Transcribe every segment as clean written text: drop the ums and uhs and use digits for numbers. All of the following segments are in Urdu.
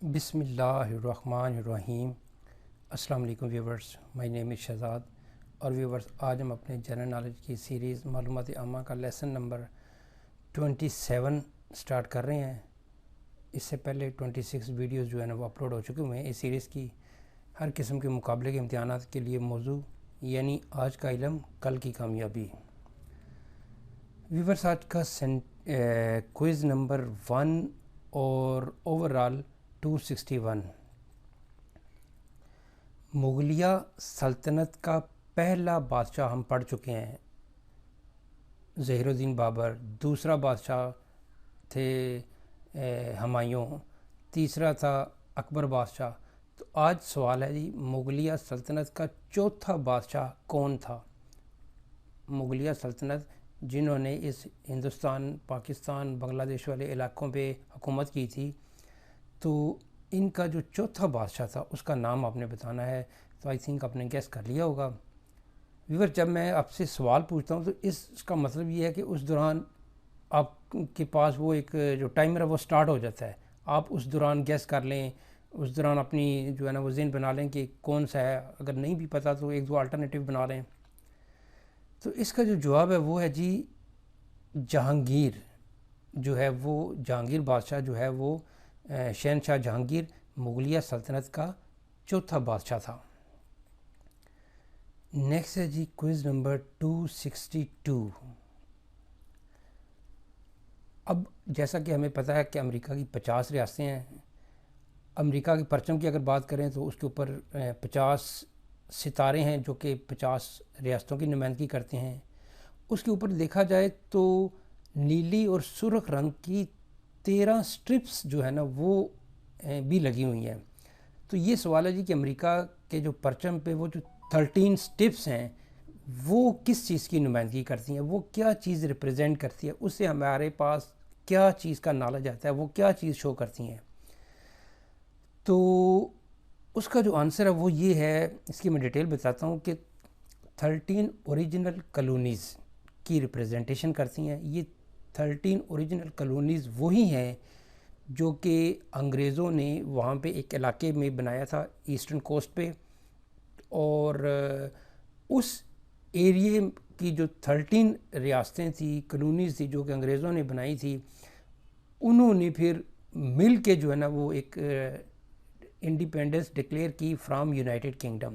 بسم اللہ الرحمن الرحیم۔ السلام علیکم ویورز، مائی نیم از شہزاد۔ اور ویورز، آج ہم اپنے جنرل نالج کی سیریز معلومات عامہ کا لیسن نمبر 27 سٹارٹ کر رہے ہیں۔ اس سے پہلے 26 ویڈیوز جو ہے نا وہ اپلوڈ ہو چکے ہوئے ہیں۔ اس سیریز کی ہر قسم کے مقابلے کے امتحانات کے لیے موضوع یعنی آج کا علم کل کی کامیابی۔ ویورز، آج کا کوئز نمبر 1 اور اوورال 261۔ مغلیہ سلطنت کا پہلا بادشاہ ہم پڑھ چکے ہیں، ظہیر الدین بابر۔ دوسرا بادشاہ تھے ہمایوں، تیسرا تھا اکبر بادشاہ۔ تو آج سوال ہے جی، مغلیہ سلطنت کا چوتھا بادشاہ کون تھا؟ مغلیہ سلطنت جنہوں نے اس ہندوستان، پاکستان، بنگلہ دیش والے علاقوں پہ حکومت کی تھی، تو ان کا جو چوتھا بادشاہ تھا اس کا نام آپ نے بتانا ہے۔ تو آئی تھنک آپ نے گیس کر لیا ہوگا۔ ویور، جب میں آپ سے سوال پوچھتا ہوں تو اس کا مطلب یہ ہے کہ اس دوران آپ کے پاس وہ ایک جو ٹائمر ہے وہ سٹارٹ ہو جاتا ہے، آپ اس دوران گیس کر لیں، اس دوران اپنی جو ہے نا وہ ذہن بنا لیں کہ کون سا ہے۔ اگر نہیں بھی پتہ تو ایک دو الٹرنیٹیو بنا لیں۔ تو اس کا جو جواب ہے وہ ہے جی جہانگیر جو ہے وہ، جہانگیر بادشاہ جو ہے وہ شہنشاہ جہانگیر مغلیہ سلطنت کا چوتھا بادشاہ تھا۔ نیکسٹ ہے جی کوئز نمبر 262۔ اب جیسا کہ ہمیں پتہ ہے کہ امریکہ کی 50 ریاستیں ہیں۔ امریکہ کے پرچم کی اگر بات کریں تو اس کے اوپر 50 ستارے ہیں جو کہ 50 ریاستوں کی نمائندگی کرتے ہیں۔ اس کے اوپر دیکھا جائے تو نیلی اور سرخ رنگ کی 13 سٹرپس جو ہے نا وہ بھی لگی ہوئی ہیں۔ تو یہ سوال ہے جی کہ امریکہ کے جو پرچم پہ وہ جو 13 سٹرپس ہیں وہ کس چیز کی نمائندگی کرتی ہیں، وہ کیا چیز ریپریزنٹ کرتی ہے، اس سے ہمارے پاس کیا چیز کا نالج آتا ہے، وہ کیا چیز شو کرتی ہیں۔ تو اس کا جو آنسر ہے وہ یہ ہے، اس کی میں ڈیٹیل بتاتا ہوں کہ 13 اوریجنل کالونیز کی ریپریزنٹیشن کرتی ہیں۔ یہ 13 اوریجنل کالونیز وہی ہیں جو کہ انگریزوں نے وہاں پہ ایک علاقے میں بنایا تھا ایسٹرن کوسٹ پہ، اور اس ایریے کی جو 13 ریاستیں تھیں، کالونیز تھی جو کہ انگریزوں نے بنائی تھی، انہوں نے پھر مل کے جو ہے نا وہ ایک انڈیپینڈنس ڈکلیئر کی فرام یونائٹڈ کنگڈم۔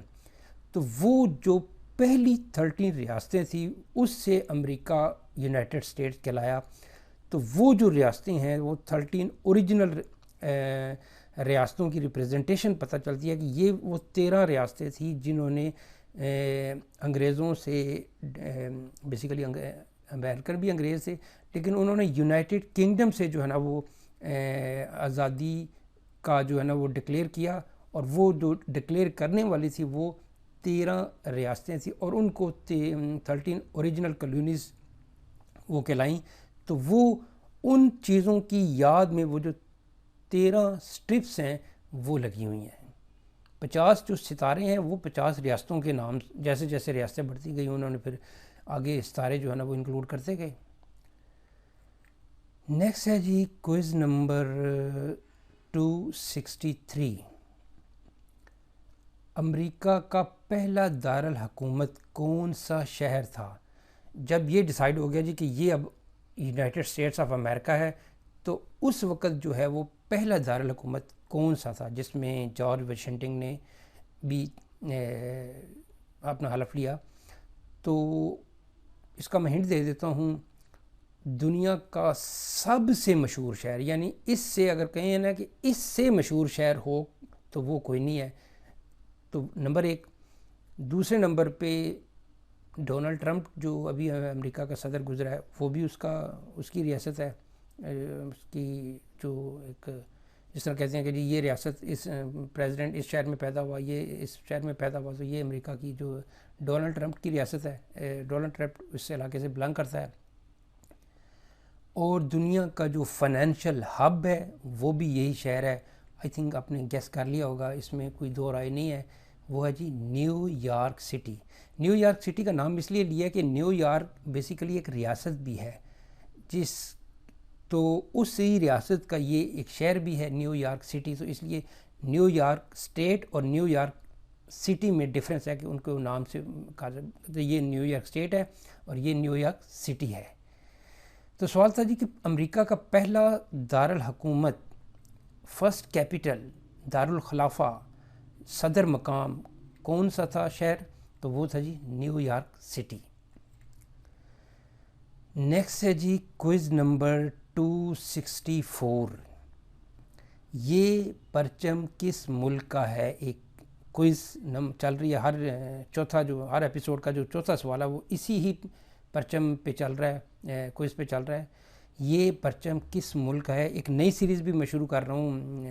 تو وہ جو پہلی 13 ریاستیں تھیں اس سے امریکہ یونائٹڈ اسٹیٹس کہلایا۔ تو وہ جو ریاستیں ہیں وہ 13 اوریجنل ریاستوں کی ریپریزنٹیشن پتہ چلتی ہے کہ یہ وہ 13 ریاستیں تھیں جنہوں نے انگریزوں سے بیسیکلی امریکن بھی انگریز تھے، لیکن انہوں نے یونائٹڈ کنگڈم سے جو ہے نا وہ آزادی کا جو ہے نا وہ ڈکلیئر کیا، اور وہ جو ڈکلیئر کرنے والی تھی وہ 13 ریاستیں تھیں، اور ان کو 13 اوریجنل کالونیز وہ کہلائیں۔ تو وہ ان چیزوں کی یاد میں وہ جو 13 سٹرپس ہیں وہ لگی ہوئی ہیں۔ 50 جو ستارے ہیں وہ 50 ریاستوں کے نام، جیسے جیسے ریاستیں بڑھتی گئی انہوں نے پھر آگے ستارے جو ہے نا وہ انکلوڈ کرتے گئے۔ نیکسٹ ہے جی کوئز نمبر 263۔ امریکہ کا پہلا دارالحکومت کون سا شہر تھا؟ جب یہ ڈیسائیڈ ہو گیا جی کہ یہ اب یونائٹڈ اسٹیٹس آف امریکہ ہے، تو اس وقت جو ہے وہ پہلا دارالحکومت کون سا تھا جس میں جارج واشنگٹن نے بھی اپنا حلف لیا؟ تو اس کا میں ہنٹ دے دیتا ہوں، دنیا کا سب سے مشہور شہر، یعنی اس سے اگر کہیں نا کہ اس سے مشہور شہر ہو تو وہ کوئی نہیں ہے۔ تو نمبر 1۔ دوسرے نمبر پہ ڈونلڈ ٹرمپ جو ابھی امریکہ کا صدر گزرا ہے، وہ بھی اس کی ریاست ہے، اس کی جو ایک جس طرح کہتے ہیں کہ جی یہ ریاست، اس پریزیڈنٹ اس شہر میں پیدا ہوا، یہ اس شہر میں پیدا ہوا، تو یہ امریکہ کی جو ڈونلڈ ٹرمپ کی ریاست ہے۔ ڈونلڈ ٹرمپ اس علاقے سے بلانگ کرتا ہے۔ اور دنیا کا جو فائنینشیل ہب ہے وہ بھی یہی شہر ہے۔ آئی تھنک آپ نے گیس کر لیا ہوگا، اس میں کوئی دو رائے نہیں ہے، وہ ہے جی New York City. New York City کا نام اس لیے لیا کہ نیو یارک بیسیکلی ایک ریاست بھی ہے، جس تو اسی ریاست کا یہ ایک شہر بھی ہے نیو یارک سٹی، تو اس لیے نیو یارک اسٹیٹ اور نیو یارک سٹی میں ڈفرینس ہے کہ ان کو نام سے کہا جاتا ہے، یہ نیو یارک اسٹیٹ ہے اور یہ نیو یارک سٹی ہے۔ تو سوال تھا جی کہ امریکہ کا پہلا دارالحکومت، فرسٹ کیپٹل، دارالخلافہ، صدر مقام کون سا تھا شہر؟ تو وہ تھا جی نیو یارک سٹی۔ نیکسٹ ہے جی کوئز نمبر 264، یہ پرچم کس ملک کا ہے؟ ایک کوئز چل رہی ہے، ہر ایپیسوڈ کا جو چوتھا سوال ہے وہ اسی ہی پرچم پہ چل رہا ہے، کوئز پہ چل رہا ہے۔ یہ پرچم کس ملک کا ہے؟ ایک نئی سیریز بھی میں شروع کر رہا ہوں،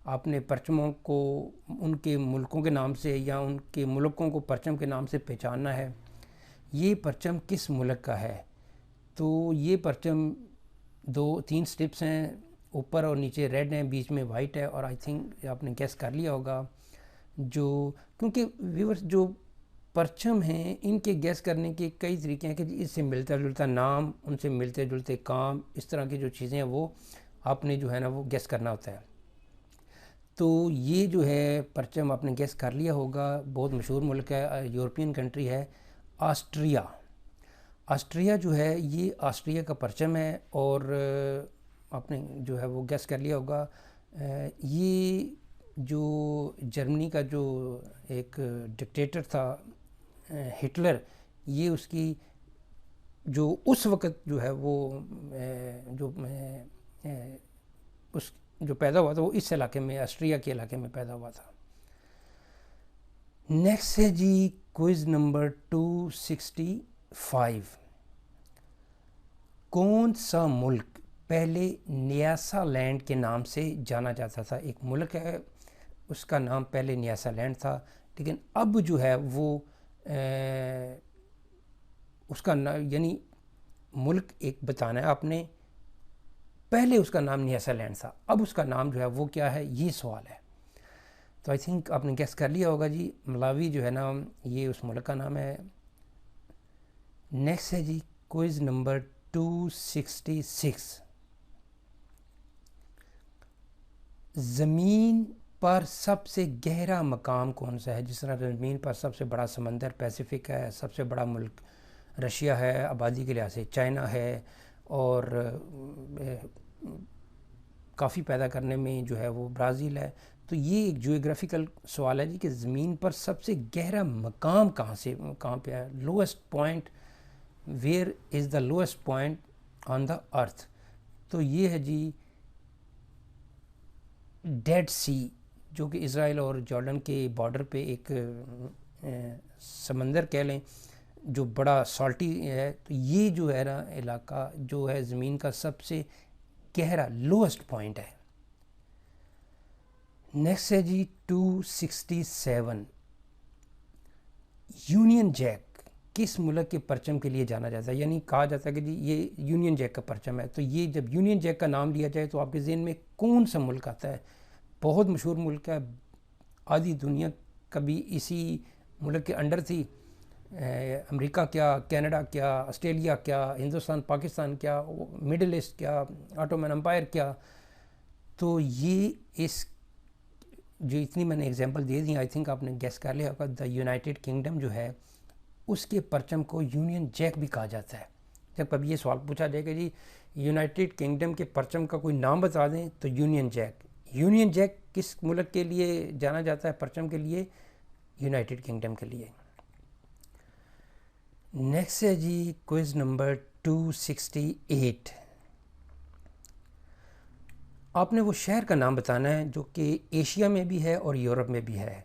آپ نے پرچموں کو ان کے ملکوں کے نام سے یا ان کے ملکوں کو پرچم کے نام سے پہچاننا ہے۔ یہ پرچم کس ملک کا ہے؟ تو یہ پرچم 3 سٹرپس ہیں، اوپر اور نیچے ریڈ ہیں، بیچ میں وائٹ ہے، اور آئی تھنک آپ نے گیس کر لیا ہوگا، کیونکہ ویورز جو پرچم ہیں ان کے گیس کرنے کے کئی طریقے ہیں کہ اس سے ملتا جلتا نام، ان سے ملتے جلتے کام، اس طرح کی جو چیزیں ہیں وہ آپ نے جو ہے نا وہ گیس کرنا ہوتا ہے۔ تو یہ جو ہے پرچم آپ نے گیس کر لیا ہوگا، بہت مشہور ملک ہے، یورپین کنٹری ہے، آسٹریا۔ آسٹریا جو ہے یہ آسٹریا کا پرچم ہے، اور آپ نے جو ہے وہ گیس کر لیا ہوگا، یہ جو جرمنی کا جو ایک ڈکٹیٹر تھا ہٹلر، یہ اس کی جو اس وقت جو ہے وہ جو پیدا ہوا تھا وہ اس علاقے میں، آسٹریا کے علاقے میں پیدا ہوا تھا۔ نیکسٹ ہے جی کوئز نمبر 265، کون سا ملک پہلے نیاسا لینڈ کے نام سے جانا جاتا تھا؟ ایک ملک ہے، اس کا نام پہلے نیاسا لینڈ تھا، لیکن اب جو ہے وہ اس کا یعنی ملک ایک بتانا ہے آپ نے، پہلے اس کا نام نیاسا لینڈ تھا، اب اس کا نام جو ہے وہ کیا ہے، یہ سوال ہے۔ تو آئی تھنک آپ نے گیس کر لیا ہوگا جی، ملاوی جو ہے نا یہ اس ملک کا نام ہے۔ نیکسٹ ہے جی کوئز نمبر 266، زمین پر سب سے گہرا مقام کون سا ہے؟ جس طرح زمین پر سب سے بڑا سمندر پیسیفک ہے، سب سے بڑا ملک رشیا ہے، آبادی کے لحاظ سے چائنا ہے، اور کافی پیدا کرنے میں جو ہے وہ برازیل ہے۔ تو یہ ایک جیوگرافیکل سوال ہے جی کہ زمین پر سب سے گہرا مقام کہاں پہ ہے؟ Lowest point, where is the lowest point on the earth? تو یہ ہے جی ڈیڈ سی، جو کہ اسرائیل اور جارڈن کے بارڈر پہ ایک سمندر کہہ لیں جو بڑا سالٹی ہے۔ تو یہ جو ہے نا علاقہ جو ہے زمین کا سب سے گہرا لوئسٹ پوائنٹ ہے۔ نیکسٹ ہے جی 267، یونین جیک کس ملک کے پرچم کے لیے جانا جاتا ہے؟ یعنی کہا جاتا ہے کہ جی یہ یونین جیک کا پرچم ہے۔ تو یہ جب یونین جیک کا نام لیا جائے تو آپ کے ذہن میں کون سا ملک آتا ہے؟ بہت مشہور ملک ہے، آدھی دنیا کبھی اسی ملک کے انڈر تھی، امریکہ کیا، کینیڈا کیا، آسٹریلیا کیا، ہندوستان پاکستان کیا، مڈل ایسٹ کیا، آٹومن امپائر کیا۔ تو یہ اس جو اتنی میں نے example they the, I think آپ نے گیس کر لیا ہوگا، دا یونائٹڈ کنگڈم جو ہے اس کے پرچم کو یونین جیک بھی کہا جاتا ہے۔ جب کبھی یہ سوال پوچھا جائے کہ جی یونائٹڈ کنگڈم کے پرچم کا کوئی نام بتا دیں تو یونین جیک کس ملک کے لیے جانا جاتا ہے پرچم کے لیے؟ یونائٹڈ کنگڈم کے لیے۔ نیکسٹ ہے جی کوئز نمبر 268، آپ نے وہ شہر کا نام بتانا ہے جو کہ ایشیا میں بھی ہے اور یورپ میں بھی ہے۔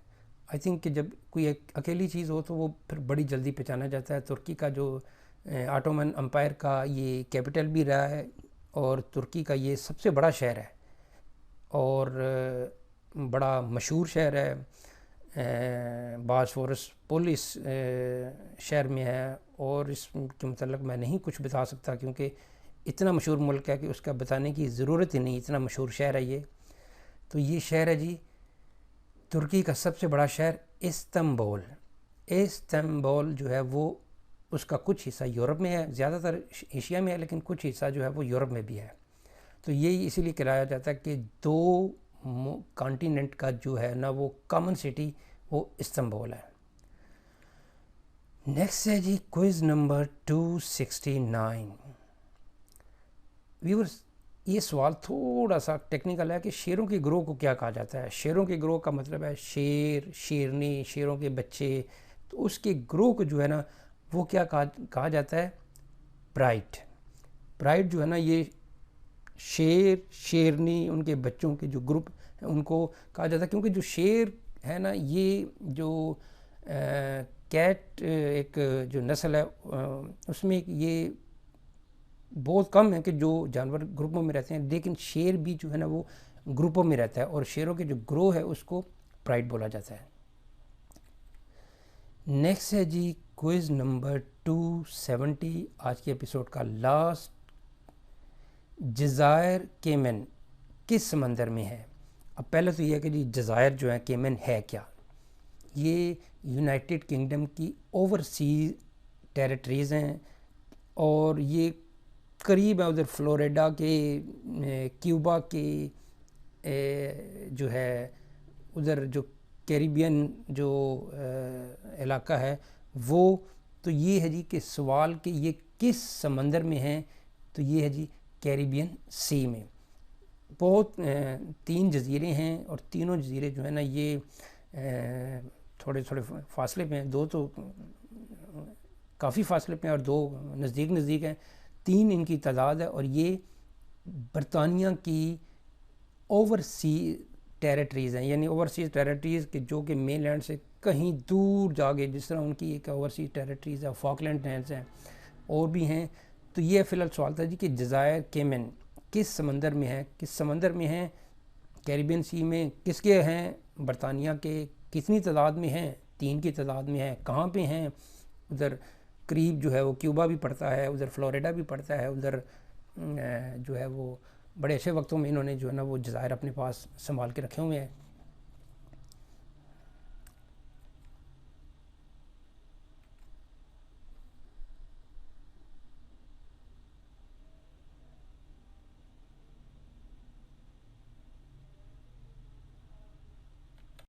آئی تھنک کہ جب کوئی ایک اکیلی چیز ہو تو وہ پھر بڑی جلدی پہچانا جاتا ہے۔ ترکی کا جو آٹومن امپائر کا یہ کیپٹل بھی رہا ہے، اور ترکی کا یہ سب سے بڑا شہر ہے اور بڑا مشہور شہر ہے، باسفورس پل اس شہر میں ہے، اور اس کے متعلق میں نہیں کچھ بتا سکتا کیونکہ اتنا مشہور ملک ہے کہ اس کا بتانے کی ضرورت ہی نہیں، اتنا مشہور شہر ہے یہ۔ تو یہ شہر ہے جی ترکی کا سب سے بڑا شہر استنبول۔ استنبول جو ہے وہ اس کا کچھ حصہ یورپ میں ہے، زیادہ تر ایشیا میں ہے، لیکن کچھ حصہ جو ہے وہ یورپ میں بھی ہے. تو یہی اسی لیے کہلایا جاتا ہے کہ دو کانٹیننٹ کا جو ہے نا وہ کامن سٹی وہ استنبول ہے. نیکسٹ ہے جی کوئز نمبر 269. ویورز، یہ سوال تھوڑا سا ٹیکنیکل ہے کہ شیروں کے گروہ کو کیا کہا جاتا ہے. شیروں کے گروہ کا مطلب ہے شیر، شیرنی، شیروں کے بچے. تو اس کے گروہ کو جو ہے نا وہ کیا کہا جاتا ہے؟ پرائڈ. پرائڈ جو ہے نا یہ شیر، شیرنی، ان کے بچوں کے جو گروپ ہیں ان کو کہا جاتا ہے، کیونکہ جو شیر ہے نا یہ جو کیٹ ایک جو نسل ہے اس میں یہ بہت کم ہے کہ جو جانور گروپوں میں رہتے ہیں، لیکن شیر بھی جو ہے نا وہ گروپوں میں رہتا ہے، اور شیروں کے جو گروہ ہے اس کو پرائڈ بولا جاتا ہے. نیکسٹ ہے جی کوئز نمبر 270، آج کے ایپیسوڈ کا لاسٹ. جزائر کیمن کس سمندر میں ہے؟ اب پہلے تو یہ ہے کہ جی جزائر جو ہے کیمن ہے کیا؟ یہ یونائٹڈ کنگڈم کی اوورسیز ٹیریٹریز ہیں، اور یہ قریب ہے ادھر فلوریڈا کے، کیوبا کے جو ہے ادھر جو کیریبین جو علاقہ ہے وہ. تو یہ ہے جی کہ سوال کہ یہ کس سمندر میں ہیں، تو یہ ہے جی کیریبین سی میں. بہت 3 جزیرے ہیں، اور تینوں جزیرے جو ہیں نا یہ تھوڑے فاصلے پہ ہیں. 2 تو کافی فاصلے پہ ہیں اور 2 نزدیک ہیں. 3 ان کی تعداد ہے، اور یہ برطانیہ کی اوورسی ٹیریٹریز ہیں. یعنی اوورسیز ٹیریٹریز کہ جو کہ مین لینڈ سے کہیں دور جا کے، جس طرح ان کی ایک اوورسیز ٹیریٹریز ہے، فاکلینڈ لینڈز ہیں، اور بھی ہیں. تو یہ فی الحال سوال تھا جی کہ جزائر کیمن کس سمندر میں ہے؟ کس سمندر میں ہیں؟ کیریبین سی میں. کس کے ہیں؟ برطانیہ کے. کتنی تعداد میں ہیں؟ 3 کی تعداد میں ہیں. کہاں پہ ہیں؟ ادھر قریب جو ہے وہ کیوبا بھی پڑتا ہے، ادھر فلوریڈا بھی پڑتا ہے، ادھر جو ہے وہ بڑے اچھے وقتوں میں انہوں نے جو ہے نا وہ جزائر اپنے پاس سنبھال کے رکھے ہوئے ہیں.